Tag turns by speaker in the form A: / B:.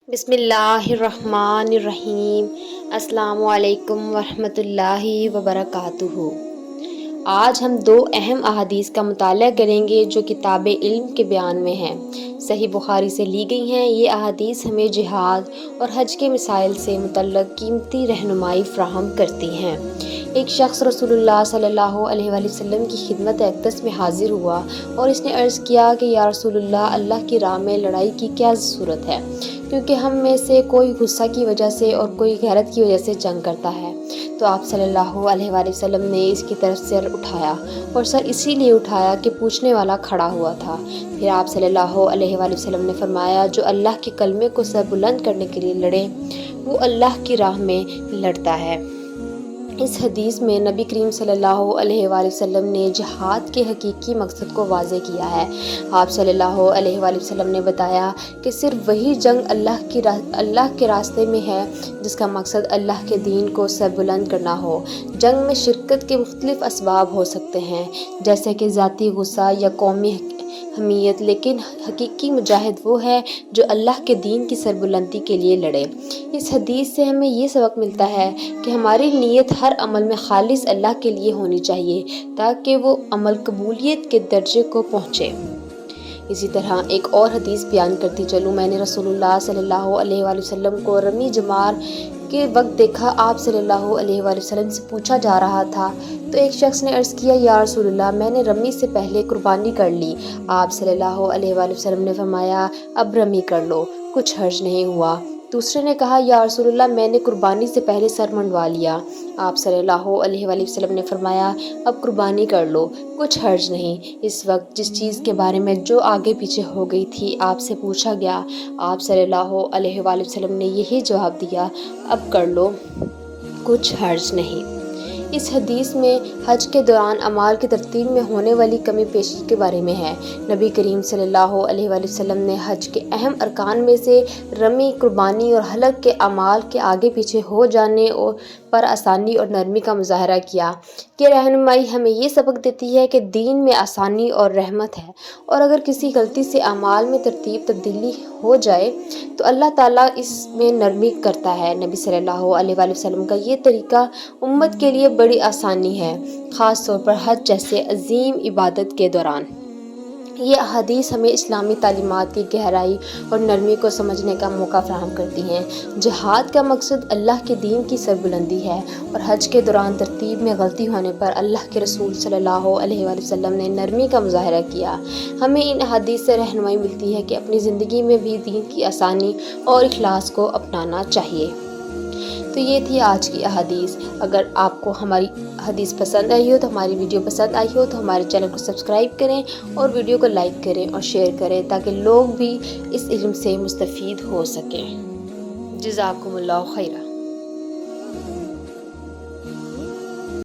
A: بسم اللہ الرحمن الرحیم۔ السلام علیکم ورحمۃ اللہ وبرکاتہ۔ آج ہم دو اہم احادیث کا مطالعہ کریں گے جو کتاب علم کے بیان میں ہیں، صحیح بخاری سے لی گئی ہیں۔ یہ احادیث ہمیں جہاد اور حج کے مسائل سے متعلق قیمتی رہنمائی فراہم کرتی ہیں۔ ایک شخص رسول اللہ صلی اللہ علیہ وآلہ وسلم کی خدمت اقدس میں حاضر ہوا اور اس نے عرض کیا کہ یا رسول اللہ کی راہ میں لڑائی کی کیا صورت ہے، کیونکہ ہم میں سے کوئی غصہ کی وجہ سے اور کوئی غیرت کی وجہ سے جنگ کرتا ہے۔ تو آپ صلی اللہ علیہ وآلہ وسلم نے اس کی طرف سر اٹھایا، اور سر اسی لیے اٹھایا کہ پوچھنے والا کھڑا ہوا تھا۔ پھر آپ صلی اللہ علیہ وآلہ وسلم نے فرمایا، جو اللہ کے کلمے کو سر بلند کرنے کے لیے لڑے وہ اللہ کی راہ میں لڑتا ہے۔ اس حدیث میں نبی کریم صلی اللہ علیہ وآلہ وسلم نے جہاد کے حقیقی مقصد کو واضح کیا ہے۔ آپ صلی اللہ علیہ وآلہ وسلم نے بتایا کہ صرف وہی جنگ اللہ کے راستے میں ہے جس کا مقصد اللہ کے دین کو سر بلند کرنا ہو۔ جنگ میں شرکت کے مختلف اسباب ہو سکتے ہیں، جیسے کہ ذاتی غصہ یا قومی حمیت، لیکن حقیقی مجاہد وہ ہے جو اللہ کے دین کی سربلندی کے لیے لڑے۔ اس حدیث سے ہمیں یہ سبق ملتا ہے کہ ہماری نیت ہر عمل میں خالص اللہ کے لیے ہونی چاہیے تاکہ وہ عمل قبولیت کے درجے کو پہنچے۔ اسی طرح ایک اور حدیث بیان کرتی چلوں، میں نے رسول اللہ صلی اللہ علیہ وآلہ وسلم کو رمی جمار کے وقت دیکھا۔ آپ صلی اللہ علیہ وآلہ وسلم سے پوچھا جا رہا تھا تو ایک شخص نے عرض کیا، یا رسول اللہ میں نے رمی سے پہلے قربانی کر لی۔ آپ صلی اللہ علیہ وآلہ وسلم نے فرمایا، اب رمی کر لو، کچھ حرج نہیں ہوا۔ دوسرے نے کہا، یا رسول اللہ میں نے قربانی سے پہلے سر منڈوا لیا۔ آپ صلی اللہ علیہ وآلہ وسلم نے فرمایا، اب قربانی کر لو، کچھ حرج نہیں۔ اس وقت جس چیز کے بارے میں جو آگے پیچھے ہو گئی تھی آپ سے پوچھا گیا، آپ صلی اللہ علیہ وآلہ وسلم نے یہی جواب دیا، اب کر لو، کچھ حرج نہیں۔ اس حدیث میں حج کے دوران اعمال کی ترتیب میں ہونے والی کمی بیشی کے بارے میں ہے۔ نبی کریم صلی اللہ علیہ وآلہ وسلم نے حج کے اہم ارکان میں سے رمی، قربانی اور حلق کے اعمال کے آگے پیچھے ہو جانے پر آسانی اور نرمی کا مظاہرہ کیا۔ یہ رہنمائی ہمیں یہ سبق دیتی ہے کہ دین میں آسانی اور رحمت ہے، اور اگر کسی غلطی سے اعمال میں تبدیلی ہو جائے تو اللہ تعالیٰ اس میں نرمی کرتا ہے۔ نبی صلی اللہ علیہ وآلہ وسلم کا یہ طریقہ امت کے لیے بڑی آسانی ہے، خاص طور پر حج جیسے عظیم عبادت کے دوران۔ یہ احادیث ہمیں اسلامی تعلیمات کی گہرائی اور نرمی کو سمجھنے کا موقع فراہم کرتی ہیں۔ جہاد کا مقصد اللہ کے دین کی سربلندی ہے، اور حج کے دوران ترتیب میں غلطی ہونے پر اللہ کے رسول صلی اللہ علیہ وآلہ وسلم نے نرمی کا مظاہرہ کیا۔ ہمیں ان احادیث سے رہنمائی ملتی ہے کہ اپنی زندگی میں بھی دین کی آسانی اور اخلاص کو اپنانا چاہیے۔ تو یہ تھی آج کی احادیث۔ اگر آپ کو ہماری حدیث پسند آئی ہو تو ہماری ویڈیو پسند آئی ہو تو ہمارے چینل کو سبسکرائب کریں اور ویڈیو کو لائک کریں اور شیئر کریں تاکہ لوگ بھی اس علم سے مستفید ہو سکیں۔ جزاکم اللہ خیرہ۔